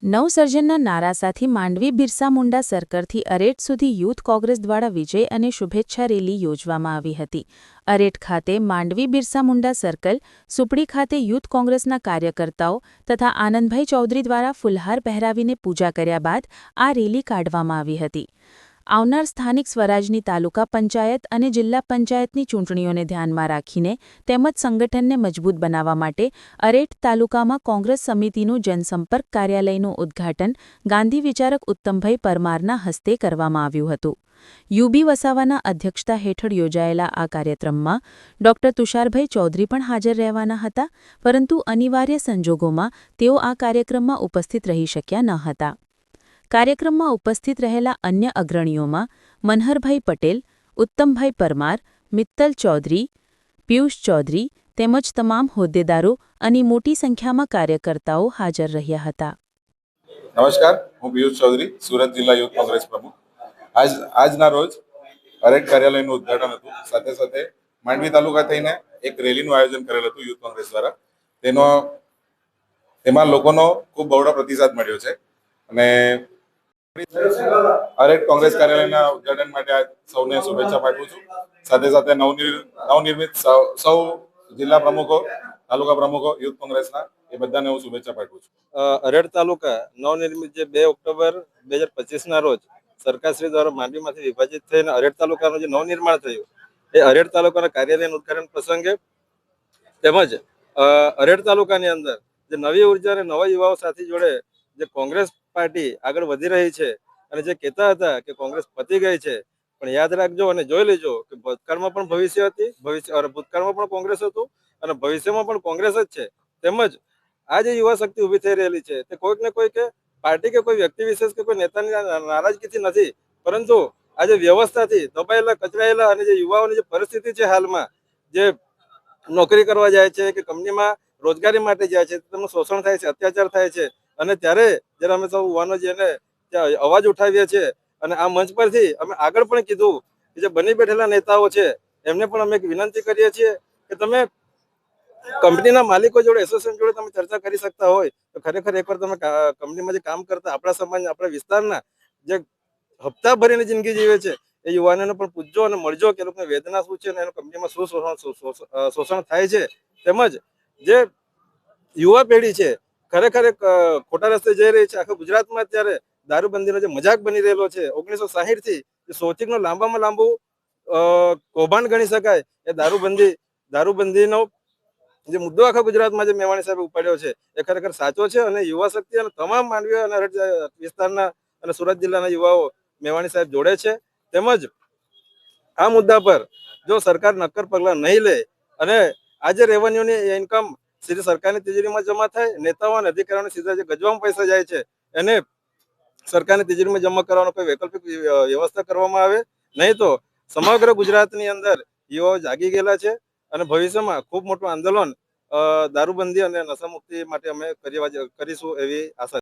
નવસર્જનના નારા સાથે માંડવી બિરસા મુંડા સર્કલથી અરેઠ સુધી યુથ કોંગ્રેસ દ્વારા વિજય અને શુભેચ્છા રેલી યોજવામાં આવી હતી। અરેઠ ખાતે માંડવી બિરસા મુંડા સર્કલ, સુપડી ખાતે યુથ કોંગ્રેસના કાર્યકર્તાઓ તથા આનંદભાઈ ચૌધરી દ્વારા ફુલહાર પહેરાવીને પૂજા કર્યા બાદ આ રેલી કાઢવામાં આવી હતી। આવનાર સ્થાનિક સ્વરાજની તાલુકા પંચાયત અને જિલ્લા પંચાયતની ચૂંટણીઓને ધ્યાનમાં રાખીને તેમજ સંગઠનને મજબૂત બનાવવા માટે અરેઠ તાલુકામાં કોંગ્રેસ સમિતિનું જનસંપર્ક કાર્યાલયનું ઉદ્ઘાટન ગાંધી વિચારક ઉત્તમભાઈ પરમારના હસ્તે કરવામાં આવ્યું હતું। યુબી વસાવાના અધ્યક્ષતા હેઠળ યોજાયેલા આ કાર્યક્રમમાં ડોક્ટર તુષારભાઈ ચૌધરી પણ હાજર રહેવાના હતા, પરંતુ અનિવાર્ય સંજોગોમાં તેઓ આ કાર્યક્રમમાં ઉપસ્થિત રહી શક્યા ન હતા। કાર્યક્રમમાં ઉપસ્થિત રહેલા અન્ય અગ્રણીઓમાં મનહરભાઈ પટેલ, ઉત્તમભાઈ પરમાર, મિત્તલ ચૌધરી, પિયુષ ચૌધરી તેમજ તમામ હોદ્દેદારો અને મોટી સંખ્યામાં કાર્યકર્તાઓ હાજર રહ્યા હતા। નમસ્કાર, હું પિયુષ ચૌધરી, સુરત જિલ્લા યુથ કોંગ્રેસ પ્રમુખ। આજના રોજ અરેઠ કાર્યાલયનું ઉદ્ઘાટન હતું। સાથે સાથે માંડવી તાલુકા થઈને એક રેલીનું આયોજન કરેલ હતું યુથ કોંગ્રેસ દ્વારા। તેમાં લોકોનો ખૂબ બહોળો પ્રતિસાદ મળ્યો છે અને અરેઠ કોંગ્રેસ કાર્યાલયના ઉદ્ઘાટન માટે સૌને શુભેચ્છા પાઠવું છું। સાથે સાથે નવનિર્મિત સૌ જિલ્લા પ્રમુખો, તાલુકા પ્રમુખો યુથ કોંગ્રેસના, એ બધાને હું શુભેચ્છા પાઠવું છું। અરેઠ તાલુકા નવનિર્મિત જે 2 ઓક્ટોબર 2025ના રોજ સરકારશ્રી દ્વારા માંડવીમાંથી વિભાજિત થઈને અરેઠ તાલુકાનું જે નવનિર્માણ થયું, એ અરેઠ તાલુકાના કાર્યાલયના ઉદ્ઘાટન પ્રસંગે તેમજ અરેઠ તાલુકાની અંદર જે નવી ઉર્જા અને નવા યુવાઓ સાથે જોડે જે કોંગ્રેસ પાર્ટી આગળ વધી રહી છે અને જે કહેતા હતા કે કોંગ્રેસ પતી ગઈ છે, પણ યાદ રાખજો અને જોઈ લેજો કે ભૂતકાળમાં પણ ભૂતકાળમાં પણ કોંગ્રેસ હતું અને ભવિષ્યમાં પણ કોંગ્રેસ જ છે। તેમજ આ જે યુવા શક્તિ ઊભી થઈ રહેલી છે તે કોઈક ને કોઈ કે પાર્ટી કે કોઈ વ્યક્તિ વિશેષ કે કોઈ નેતાની નારાજગીથી નથી, પરંતુ આ જે વ્યવસ્થાથી દબાયેલા, કચરાયેલા અને જે યુવાઓની જે પરિસ્થિતિ છે, હાલમાં જે નોકરી કરવા જાય છે કે કંપનીમાં રોજગારી માટે જાય છે, તેમનું શોષણ થાય છે, અત્યાચાર થાય છે, અને ત્યારે જ્યારે અમે સૌ યુવાનો જેને અવાજ ઉઠાવીએ છીએ અને આ મંચ પરથી અમે આગળ પણ કીધું કે જે બની બેઠેલા નેતાઓ છે એમને પણ અમે વિનંતી કરીએ છીએ કે તમે કંપનીના માલિકો જોડે, એસોસિએશન જોડે તમે ચર્ચા કરી શકતા હોય તો ખરેખર એકવાર તમે કંપનીમાં જે કામ કરતા આપણા સમાજના, આપણા વિસ્તારના જે હપ્તા ભરીને જિંદગી જીવે છે એ યુવાનોને પણ પૂછજો અને મળજો કે લોકોની વેદના શું છે અને એનું કંપનીમાં શું શોષણ થાય છે। તેમજ જે યુવા પેઢી છે ખરેખર એક ખોટા રસ્તે જઈ રહી છે। આખા ગુજરાતમાં અત્યારે દારૂબંધીનો જે મજાક બની રહેલો છે, 1960 થી સૌથી લાંબામાં લાંબુ કૌભાંડ ગણી શકાય એ દારૂબંધીનો જે મુદ્દો આખા ગુજરાતમાં જે મેવાણી સાહેબે ઉપાડ્યો છે એ ખરેખર સાચો છે અને યુવા શક્તિ અને તમામ માંડવી અને અરેઠ વિસ્તારના અને સુરત જિલ્લાના યુવાઓ મેવાણી સાહેબ જોડે છે। તેમજ આ મુદ્દા પર જો સરકાર નક્કર પગલાં નહીં લે અને આ જે રેવન્યુની ઇન્કમ સીધી સરકારની તિજોરીમાં જમા થાય, નેતાઓ અને અધિકારીઓને સીધા જે ગજવામાં પૈસા જાય છે એને સરકારની તિજોરીમાં જમા કરવાનો કોઈ વૈકલ્પિક વ્યવસ્થા કરવામાં આવે, નહીં તો સમગ્ર ગુજરાતની અંદર યુવાઓ જાગી ગયેલા છે અને ભવિષ્યમાં ખૂબ મોટું આંદોલન દારૂબંધી અને નશામુક્તિ માટે અમે કરીશું એવી આશા